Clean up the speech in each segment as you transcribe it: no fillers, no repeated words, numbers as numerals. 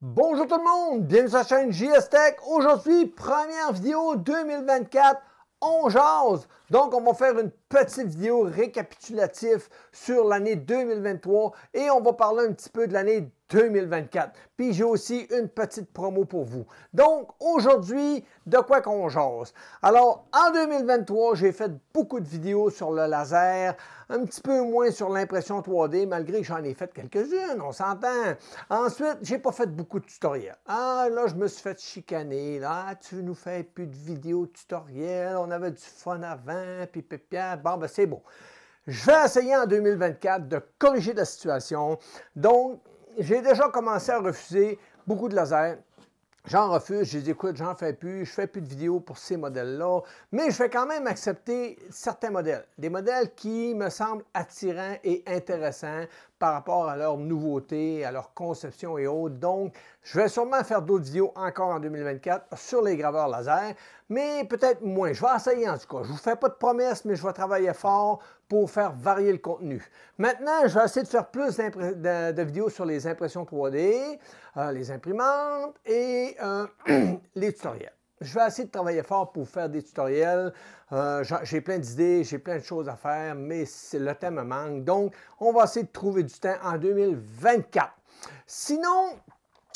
Bonjour tout le monde, bienvenue sur la chaîne JS Tech. Aujourd'hui, première vidéo 2024, on jase. Donc, on va faire une petite vidéo récapitulative sur l'année 2023 et on va parler un petit peu de l'année 2024. Puis, j'ai aussi une petite promo pour vous. Donc, aujourd'hui, de quoi qu'on jase? Alors, en 2023, j'ai fait beaucoup de vidéos sur le laser, un petit peu moins sur l'impression 3D, malgré que j'en ai fait quelques-unes, on s'entend. Ensuite, j'ai pas fait beaucoup de tutoriels. Ah, là, je me suis fait chicaner. Là, tu nous fais plus de vidéos tutoriels, on avait du fun avant, puis bon, ben c'est bon. Je vais essayer en 2024 de corriger la situation. Donc, j'ai déjà commencé à refuser beaucoup de lasers. J'en refuse, je dis écoute, j'en fais plus, je fais plus de vidéos pour ces modèles-là, mais je vais quand même accepter certains modèles. Des modèles qui me semblent attirants et intéressants par rapport à leur nouveauté, à leur conception et autres. Donc, je vais sûrement faire d'autres vidéos encore en 2024 sur les graveurs laser, mais peut-être moins. Je vais essayer en tout cas. Je ne vous fais pas de promesses, mais je vais travailler fort pour faire varier le contenu. Maintenant, je vais essayer de faire plus de vidéos sur les impressions 3D, les imprimantes et les tutoriels. Je vais essayer de travailler fort pour faire des tutoriels. J'ai plein d'idées, j'ai plein de choses à faire, mais le temps me manque. Donc, on va essayer de trouver du temps en 2024. Sinon,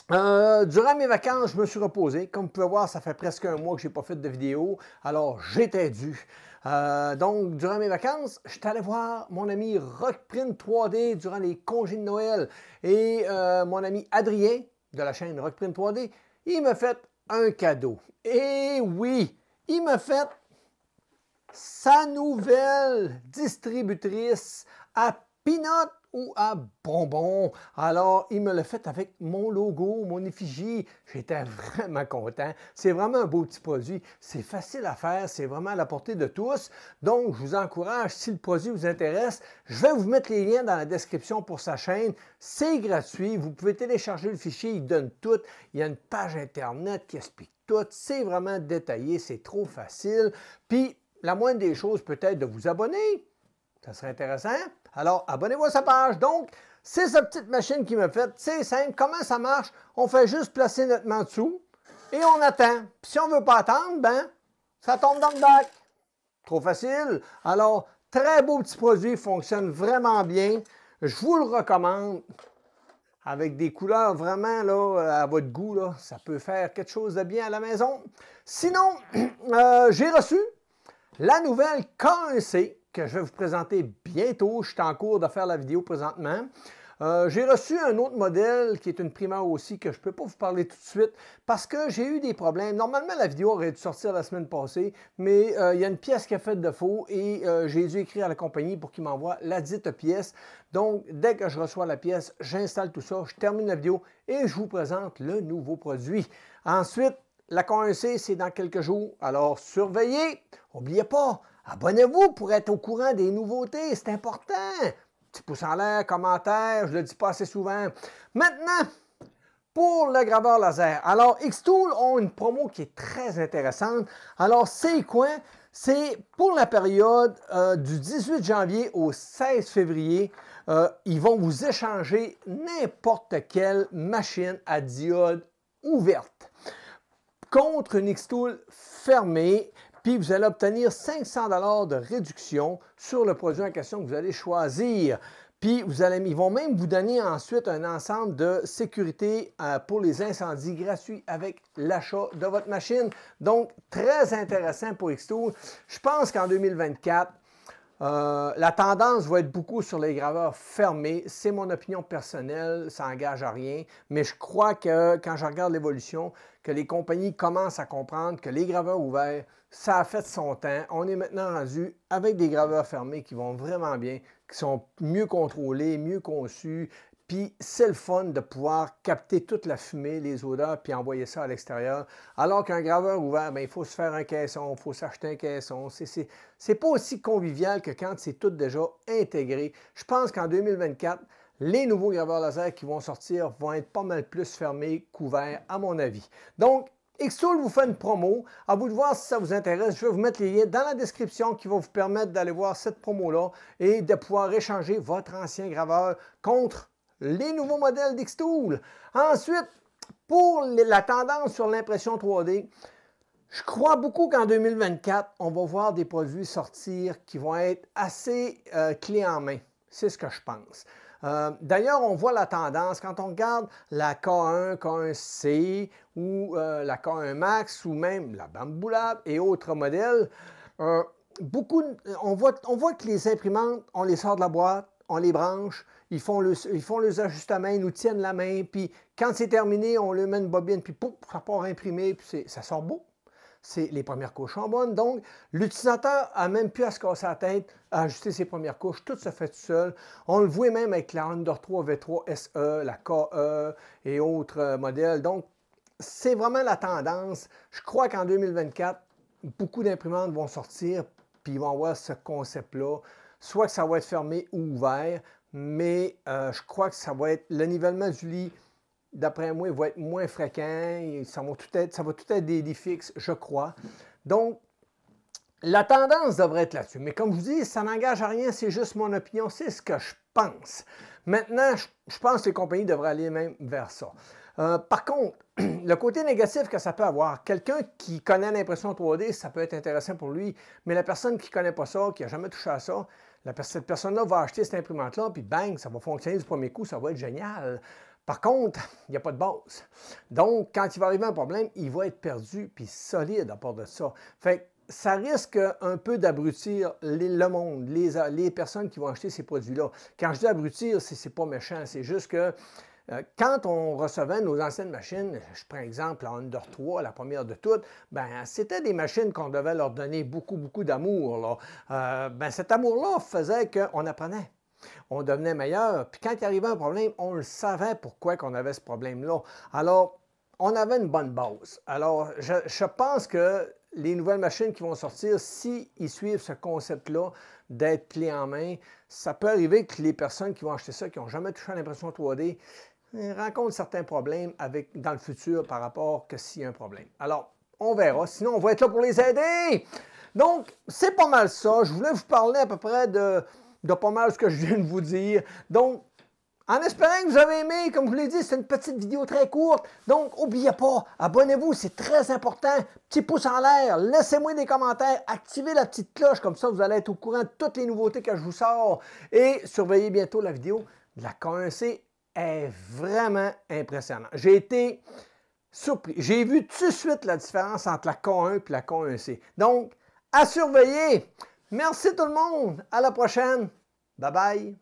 durant mes vacances, je me suis reposé. Comme vous pouvez voir, ça fait presque un mois que je n'ai pas fait de vidéo. Alors, j'étais dû. Donc, durant mes vacances, je suis allé voir mon ami Rockprint 3D durant les congés de Noël. Et mon ami Adrien, de la chaîne Rockprint 3D, il m'a fait un cadeau. Et oui, il m'a fait sa nouvelle distributrice à peanut ou à bonbons. Alors, il me l'a fait avec mon logo, mon effigie. J'étais vraiment content. C'est vraiment un beau petit produit. C'est facile à faire. C'est vraiment à la portée de tous. Donc, je vous encourage, si le produit vous intéresse, je vais vous mettre les liens dans la description pour sa chaîne. C'est gratuit. Vous pouvez télécharger le fichier. Il donne tout. Il y a une page Internet qui explique tout. C'est vraiment détaillé. C'est trop facile. Puis, la moindre des choses peut être de vous abonner. Ça serait intéressant. Alors, abonnez-vous à sa page. Donc, c'est sa petite machine qui me fait. C'est simple. Comment ça marche? On fait juste placer notre main dessous et on attend. Puis si on ne veut pas attendre, ben, ça tombe dans le bac. Trop facile. Alors, très beau petit produit. Fonctionne vraiment bien. Je vous le recommande. Avec des couleurs vraiment là, à votre goût, là, ça peut faire quelque chose de bien à la maison. Sinon, j'ai reçu la nouvelle K1C que je vais vous présenter bientôt. Je suis en cours de faire la vidéo présentement. J'ai reçu un autre modèle qui est une primeur aussi que je ne peux pas vous parler tout de suite parce que j'ai eu des problèmes. Normalement, la vidéo aurait dû sortir la semaine passée, mais il y a une pièce qui a fait défaut et j'ai dû écrire à la compagnie pour qu'ils m'envoient la dite pièce. Donc, dès que je reçois la pièce, j'installe tout ça, je termine la vidéo et je vous présente le nouveau produit. Ensuite, la K1C, c'est dans quelques jours. Alors, surveillez. N'oubliez pas, abonnez-vous pour être au courant des nouveautés. C'est important. Petit pouce en l'air, commentaire, je ne le dis pas assez souvent. Maintenant, pour le graveur laser. Alors, Xtool ont une promo qui est très intéressante. Alors, c'est quoi? C'est pour la période du 18 janvier au 16 février. Ils vont vous échanger n'importe quelle machine à diode ouverte contre une Xtool fermée, puis vous allez obtenir 500 $ de réduction sur le produit en question que vous allez choisir. Puis ils vont même vous donner ensuite un ensemble de sécurité pour les incendies gratuits avec l'achat de votre machine. Donc, très intéressant pour Xtool. Je pense qu'en 2024, la tendance va être beaucoup sur les graveurs fermés. C'est mon opinion personnelle, ça n'engage à rien. Mais je crois que quand je regarde l'évolution, que les compagnies commencent à comprendre que les graveurs ouverts, ça a fait son temps. On est maintenant rendu avec des graveurs fermés qui vont vraiment bien, qui sont mieux contrôlés, mieux conçus. Puis c'est le fun de pouvoir capter toute la fumée, les odeurs, puis envoyer ça à l'extérieur. Alors qu'un graveur ouvert, bien, il faut se faire un caisson, il faut s'acheter un caisson. C'est pas aussi convivial que quand c'est tout déjà intégré. Je pense qu'en 2024, les nouveaux graveurs laser qui vont sortir vont être pas mal plus fermés, couverts, à mon avis. Donc, Xtool vous fait une promo. À vous de voir si ça vous intéresse. Je vais vous mettre les liens dans la description qui vont vous permettre d'aller voir cette promo-là et de pouvoir échanger votre ancien graveur contre les nouveaux modèles d'Xtool. Ensuite, pour la tendance sur l'impression 3D, je crois beaucoup qu'en 2024, on va voir des produits sortir qui vont être assez clés en main. C'est ce que je pense. D'ailleurs, on voit la tendance quand on regarde la K1, K1C ou la K1 Max ou même la Bamboo Lab et autres modèles. On voit que les imprimantes, on les sort de la boîte, on les branche, ils font les ajustements, ils nous tiennent la main, puis quand c'est terminé, on le met une bobine, puis pouf, ça part imprimer, puis ça sort beau. Les premières couches sont bonnes. Donc, l'utilisateur n'a même plus à se casser la tête à ajuster ses premières couches. Tout se fait tout seul. On le voit même avec la Under 3 V3 SE, la KE et autres modèles. Donc, c'est vraiment la tendance. Je crois qu'en 2024, beaucoup d'imprimantes vont sortir puis ils vont avoir ce concept-là. Soit que ça va être fermé ou ouvert, mais je crois que ça va être le nivellement du lit. D'après moi, il va être moins fréquent, ça va tout être des lits fixes, je crois. Donc, la tendance devrait être là-dessus. Mais comme je vous dis, ça n'engage à rien, c'est juste mon opinion, c'est ce que je pense. Maintenant, je pense que les compagnies devraient aller même vers ça. Par contre, le côté négatif que ça peut avoir, quelqu'un qui connaît l'impression 3D, ça peut être intéressant pour lui, mais la personne qui ne connaît pas ça, qui n'a jamais touché à ça, cette personne-là va acheter cette imprimante-là, puis bang, ça va fonctionner du premier coup, ça va être génial. Par contre, il n'y a pas de base. Donc, quand il va arriver un problème, il va être perdu puis solide à part de ça. Fait que ça risque un peu d'abrutir le monde, les personnes qui vont acheter ces produits-là. Quand je dis abrutir, c'est pas méchant, c'est juste que quand on recevait nos anciennes machines, je prends exemple la Under 3, la première de toutes, ben c'était des machines qu'on devait leur donner beaucoup d'amour. Cet amour-là faisait qu'on apprenait. On devenait meilleur. Puis quand il arrivait un problème, on le savait pourquoi qu'on avait ce problème-là. Alors, on avait une bonne base. Alors, je pense que les nouvelles machines qui vont sortir, s'ils suivent ce concept-là d'être clé en main, ça peut arriver que les personnes qui vont acheter ça, qui n'ont jamais touché à l'impression 3D, rencontrent certains problèmes dans le futur par rapport que s'il y a un problème. Alors, on verra. Sinon, on va être là pour les aider. Donc, c'est pas mal ça. Je voulais vous parler à peu près de pas mal ce que je viens de vous dire. Donc, en espérant que vous avez aimé, comme je vous l'ai dit, c'est une petite vidéo très courte. Donc, n'oubliez pas, abonnez-vous, c'est très important. Petit pouce en l'air, laissez-moi des commentaires, activez la petite cloche, comme ça vous allez être au courant de toutes les nouveautés que je vous sors. Et surveillez bientôt la vidéo de la K1C. Est vraiment impressionnant. J'ai été surpris. J'ai vu tout de suite la différence entre la K1 et la K1C. Donc, à surveiller. Merci tout le monde. À la prochaine. Bye bye.